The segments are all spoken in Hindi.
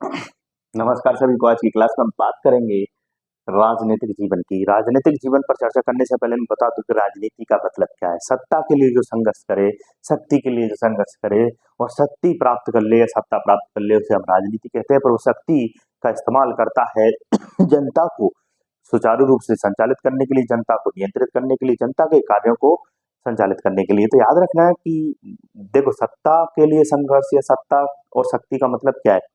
नमस्कार सभी को। आज की क्लास में हम बात करेंगे राजनीतिक जीवन की। राजनीतिक जीवन पर चर्चा करने से पहले मैं बता दूं कि राजनीति का मतलब क्या है। सत्ता के लिए जो संघर्ष करे, शक्ति के लिए जो संघर्ष करे और शक्ति प्राप्त कर ले या सत्ता प्राप्त कर ले, उसे हम राजनीति कहते हैं। पर वो शक्ति का इस्तेमाल करता है जनता को सुचारू रूप से संचालित करने के लिए, जनता को नियंत्रित करने के लिए, जनता के कार्यों को संचालित करने के लिए। तो याद रखना है कि देखो, सत्ता के लिए संघर्ष या सत्ता और शक्ति का मतलब क्या है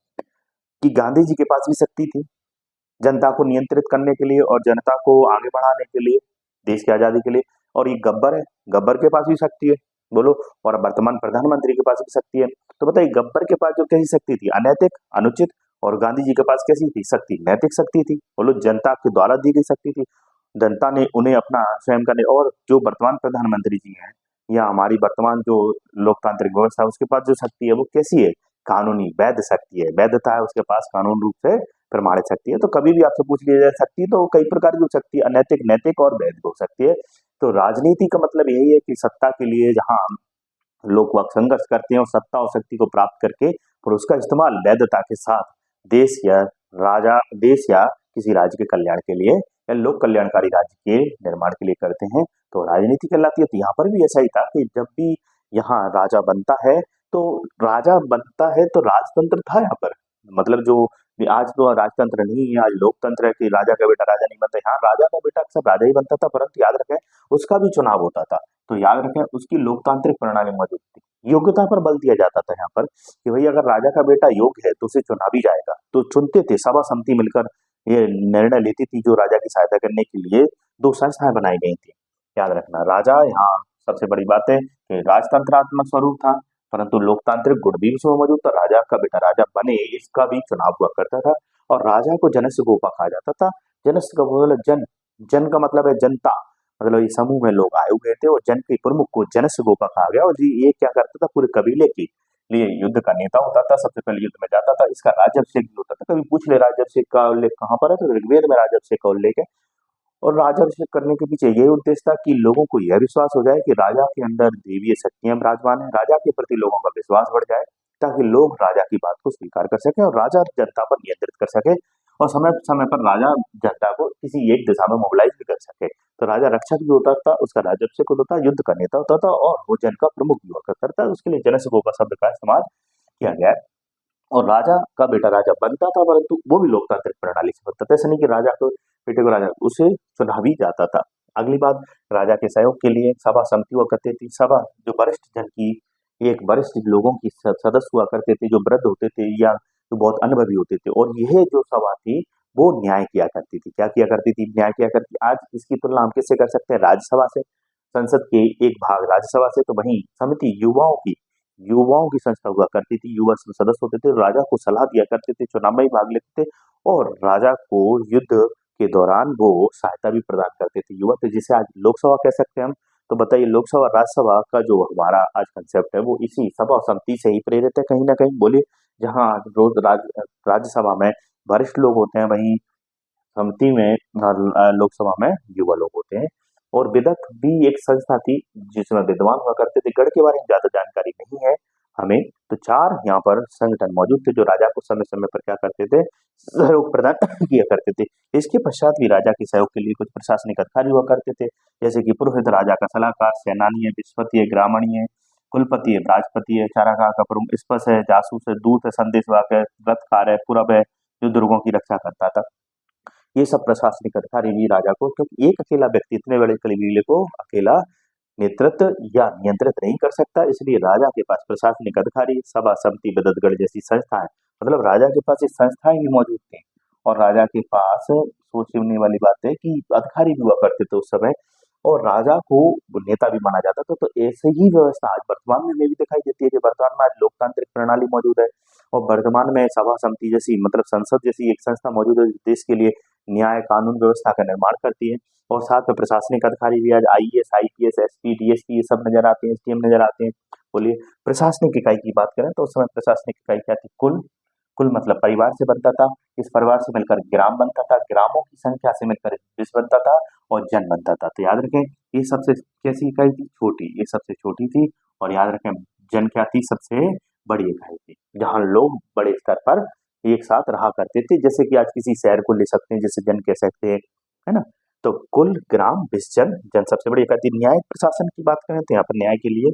कि गांधी जी के पास भी शक्ति थी जनता को नियंत्रित करने के लिए और जनता को आगे बढ़ाने के लिए, देश की आजादी के लिए। और ये गब्बर है, गब्बर के पास भी शक्ति है, बोलो। और वर्तमान प्रधानमंत्री के पास भी शक्ति है। तो बताइए, गब्बर के पास जो कैसी शक्ति थी, अनैतिक, अनुचित, और गांधी जी के पास कैसी थी शक्ति, नैतिक शक्ति थी। बोलो, जनता के द्वारा दी गई शक्ति थी, जनता ने उन्हें अपना स्वयं करने। और जो वर्तमान प्रधानमंत्री जी हैं या हमारी वर्तमान जो लोकतांत्रिक व्यवस्था है, उसके पास जो शक्ति है वो कैसी है, कानूनी वैध शक्ति है, वैधता है उसके पास, कानून रूप से प्रमाणित शक्ति है। तो कभी भी आपसे पूछ लिया जाए शक्ति, तो कई प्रकार की शक्ति, अनैतिक, नैतिक और वैध हो सकती है। तो राजनीति का मतलब यही है कि सत्ता के लिए जहां लोग वक्त संघर्ष करते हैं और सत्ता और शक्ति को प्राप्त करके और उसका इस्तेमाल वैधता के साथ देश या देश या किसी राज्य के कल्याण के लिए या लोक कल्याणकारी राज्य के निर्माण के लिए करते हैं, तो राजनीति कहलाती है। तो यहाँ पर भी ऐसा ही था कि जब भी यहाँ राजा बनता है तो राजतंत्र था यहाँ पर। मतलब जो आज तो राजतंत्र नहीं है, आज लोकतंत्र है कि राजा का बेटा राजा नहीं बनता। यहाँ राजा का बेटा अक्सर राजा ही बनता था, परंतु याद रखें उसका भी चुनाव होता था। तो याद रखें उसकी लोकतांत्रिक प्रणाली मौजूद थी, योग्यता पर बल दिया जाता था यहाँ पर कि भाई अगर राजा का बेटा योग्य है तो उसे चुना भी जाएगा। तो चुनते थे, सभा समिति मिलकर ये निर्णय लेती थी। जो राजा की सहायता करने के लिए दो संस्थाएं बनाई गई थी। याद रखना, राजा यहाँ सबसे बड़ी बात है कि राजतंत्रात्मक स्वरूप था, परंतु लोकतांत्रिक गुण भी उसमें मौजूद था। राजा का बेटा राजा बने, इसका भी चुनाव हुआ करता था। और राजा को जनस्य गोपा कहा जाता था। जनस्य का मतलब जन, जन का मतलब है जनता। मतलब ये समूह में लोग आए हुए थे और जन के प्रमुख को जनस्य गोपा कहा गया। और ये क्या करता था, पूरे कबीले के लिए युद्ध का नेता होता था, सबसे पहले युद्ध में जाता था। इसका राज्याभिषेक भी होता था। कभी पूछ ले राज्याभिषेक का उल्लेख कहाँ पर है, तो ऋग्वेद में राज्याभिषेक का उल्लेख है। और राज्याभिषेक करने के पीछे ये उद्देश्य था कि लोगों को यह विश्वास हो जाए कि राजा के अंदर देवीय शक्तियां विराजमान है, राजा के प्रति लोगों का विश्वास बढ़ जाए, ताकि लोग राजा की बात को स्वीकार कर सके और राजा जनता पर नियंत्रित कर सके और समय समय पर राजा जनता को किसी एक दिशा में मोबिलाइज भी कर सके। तो राजा रक्षक भी होता था, उसका राज्याभिषेक होता था, युद्ध का नेता होता था और वो जन का प्रमुख भी हुआ करता था। उसके लिए जनसभा का शब्द का इस्तेमाल किया गया है। और राजा का बेटा राजा बनता था, परंतु वो भी लोकतांत्रिक प्रणाली से बनता था। ऐसा नहीं कि राजा को बेटे को राजा, उसे चुना भी जाता था। अगली बात, राजा के सहयोग के लिए सभा समिति हुआ करती थी। सभा जो वरिष्ठ जन की, एक वरिष्ठ लोगों की सदस्य हुआ करते थे, जो वृद्ध होते थे या जो बहुत अनुभवी होते थे। और यह जो सभा थी वो न्याय किया करती थी। क्या किया करती थी? न्याय किया करती। आज इसकी तुलना हम किससे कर सकते हैं? राज्यसभा से। संसद के एक भाग राज्यसभा से। तो वहीं समिति युवाओं की संस्था हुआ करती थी। युवा सदस्य होते थे, राजा को सलाह दिया करते थे, चुनाव में भी भाग लेते थे और राजा को युद्ध के दौरान वो सहायता भी प्रदान करते थे। युवा थे, जिसे आज लोकसभा कह सकते हैं हम। तो बताइए, लोकसभा राज्यसभा का जो हमारा आज कंसेप्ट है वो इसी सभा और समिति से ही प्रेरित है कहीं ना कहीं। बोलिए, जहाँ रोज राज्यसभा में वरिष्ठ लोग होते हैं, वहीं समिति में लोकसभा में युवा लोग होते हैं। और विदक भी एक संस्था थी जिसमें विद्वान हुआ करते थे। गढ़ के बारे में ज्यादा जानकारी नहीं है हमें। तो चार यहाँ पर संगठन मौजूद थे जो राजा को समय समय पर क्या करते थे, सहयोग प्रदान किया करते थे। इसके पश्चात भी राजा के सहयोग के लिए कुछ प्रशासनिक अधिकारी हुआ करते थे, जैसे कि पुरोहित, राजा का सलाहकार, सेनानी है, विस्पति है, ग्रामणी है, कुलपति है, राजपति है, चारागाह का प्रमुख, स्पस है, जासूस है, दूत है, संदेशवाहक है, व्रतकार है, पूरब है, जो दुर्गों की रक्षा करता था। ये सब प्रशासनिक अधिकारी भी राजा को, क्योंकि एक अकेला व्यक्ति इतने बड़े कबीले को अकेला नेतृत्व या नियंत्रित नहीं कर सकता, इसलिए राजा के पास प्रशासनिक अधिकारी, सभा समिति, विदतगढ़ जैसी संस्थाएं, मतलब राजा के पास ये संस्थाएं भी मौजूद थी। और राजा के पास सोचने वाली बात है कि अधिकारी भी हुआ करते थे उस समय और राजा को नेता भी माना जाता था। तो ऐसे ही व्यवस्था आज वर्तमान में भी दिखाई देती है कि वर्तमान में आज लोकतांत्रिक प्रणाली मौजूद है और वर्तमान में सभा समिति जैसी, मतलब संसद जैसी एक संस्था मौजूद है जो देश के लिए न्याय कानून व्यवस्था का निर्माण करती है। और साथ में प्रशासनिक अधिकारी भी आज आईएएस, आईपीएस, एसपी, डीएसपी ये सब नजर आते हैं, एसडीएम नजर आते हैं। बोलिए, प्रशासनिक इकाई की बात करें तो उस समय प्रशासनिक इकाई क्या थी? कुल। कुल मतलब परिवार से बनता था। इस परिवार से मिलकर ग्राम बनता था, ग्रामों की संख्या से मिलकर विश्व बनता था और जन बनता था। तो याद रखें, ये सबसे कैसी इकाई थी? छोटी। ये सबसे छोटी थी। और याद रखें, जन क्या थी? सबसे बड़ी इकाई थी, जहां लोग बड़े स्तर पर एक साथ रहा करते थे। जैसे कि आज किसी शहर को ले सकते हैं, जैसे जन कह सकते हैं, है ना? तो कुल, ग्राम, विसर्जन, जन सबसे बड़ी इकाई थी। न्यायिक प्रशासन की बात करें तो यहाँ पर न्याय के लिए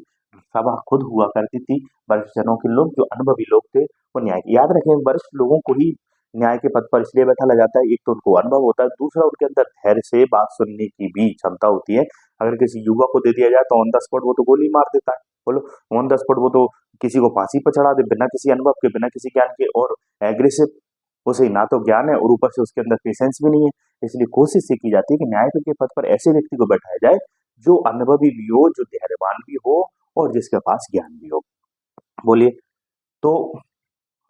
सभा खुद हुआ करती थी। वरिष्ठ जनों के लोग, जो अनुभवी लोग थे, वो न्याय याद रखें, वरिष्ठ लोगों को ही न्याय के पद पर इसलिए बैठाला जाता है, एक तो उनको अनुभव होता है, दूसरा उनके अंदर धैर्य से बात सुनने की भी क्षमता होती है। अगर किसी युवा को दे दिया जाए तो ऑन द स्पॉट वो तो गोली मार देता है। बोलो, ऑन द स्पॉट वो तो किसी को फांसी पर चढ़ा दे, बिना किसी अनुभव के, बिना किसी ज्ञान के, और एग्रेसिव, उसे ना तो ज्ञान है और ऊपर से उसके अंदर पेशेंस भी नहीं है। इसलिए कोशिश ये की जाती है कि न्याय के पद पर ऐसे व्यक्ति को बैठाया जाए जो अनुभवी भी हो, जो धैर्यवान भी हो और जिसके पास ज्ञान भी हो। बोलिए, तो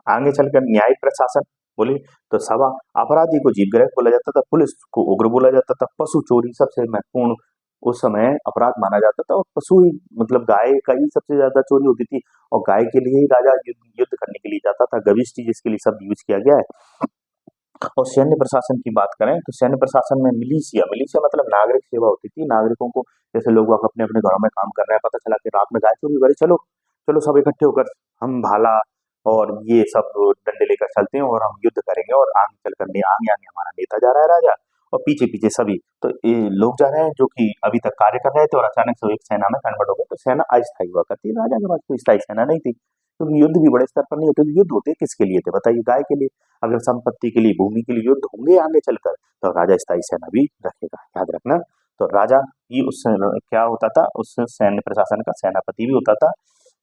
आगे चलकर न्यायिक प्रशासन, बोलिए, तो सभा, अपराधी को जीवग्रह बोला जाता था, पुलिस को उग्र बोला जाता था, पशु चोरी सबसे महत्वपूर्ण उस समय अपराध माना जाता था, और पशु ही मतलब गाय का ही सबसे ज्यादा चोरी होती थी, और गाय के लिए ही राजा युद्ध करने के लिए जाता था। गविष्टि जिसके लिए शब्द यूज किया गया है। और सैन्य प्रशासन की बात करें तो सैन्य प्रशासन में मिलिशिया, मिलिशिया मतलब नागरिक सेवा होती थी। नागरिकों को, जैसे लोग अपने अपने घरों में काम कर रहे हैं, पता चला कि रात में गाय चोरी हो गई, चलो चलो सब इकट्ठे होकर हम भाला और ये सब डंडे लेकर चलते हैं और हम युद्ध करेंगे, और आगे चलकर आगे आगे हमारा नेता जा रहा है राजा, और पीछे पीछे सभी, तो ये लोग जा रहे हैं जो कि अभी तक कार्य कर रहे थे, और अचानक से वो एक सेना में कन्वर्ट हो गए। तो सेना अस्थायी हुआ करती है, राजा के पास कोई स्थायी सेना नहीं थी, क्योंकि युद्ध भी बड़े स्तर पर नहीं होते। युद्ध होते किसके लिए थे बताइए? गाय के लिए। अगर संपत्ति के लिए, भूमि के लिए युद्ध होंगे आगे चलकर, तो राजा स्थायी सेना भी रखेगा, याद रखना। तो राजा ही उस क्या होता था, उस सैन्य प्रशासन का सेनापति भी होता था।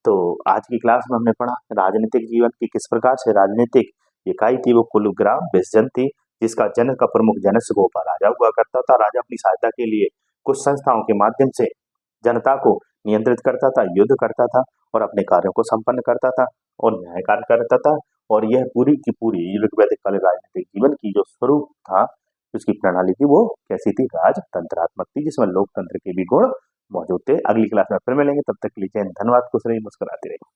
तो आज की क्लास में हमने पढ़ा राजनीतिक जीवन की किस प्रकार से राजनीतिक इकाई थी वो कुलग्राम विसर्जन थी, जिसका जनक का प्रमुख जनस्य गोपाल राजा हुआ करता था। राजा अपनी सहायता के लिए कुछ संस्थाओं के माध्यम से जनता को नियंत्रित करता था, युद्ध करता था, और अपने कार्यों को संपन्न करता था, और न्याय कार्य करता था। और यह पूरी की पूरी ऋग्वैदिक काल राजनीतिक जीवन की जो स्वरूप था, उसकी प्रणाली थी, वो कैसी थी? राजतंत्रात्मक थी, जिसमें लोकतंत्र के भी गुण मौजूद थे। अगली क्लास में फिर मिलेंगे, तब तक के लिए जय हिंद, धन्यवाद, खुश रहिए, मुस्कुराते रहिए।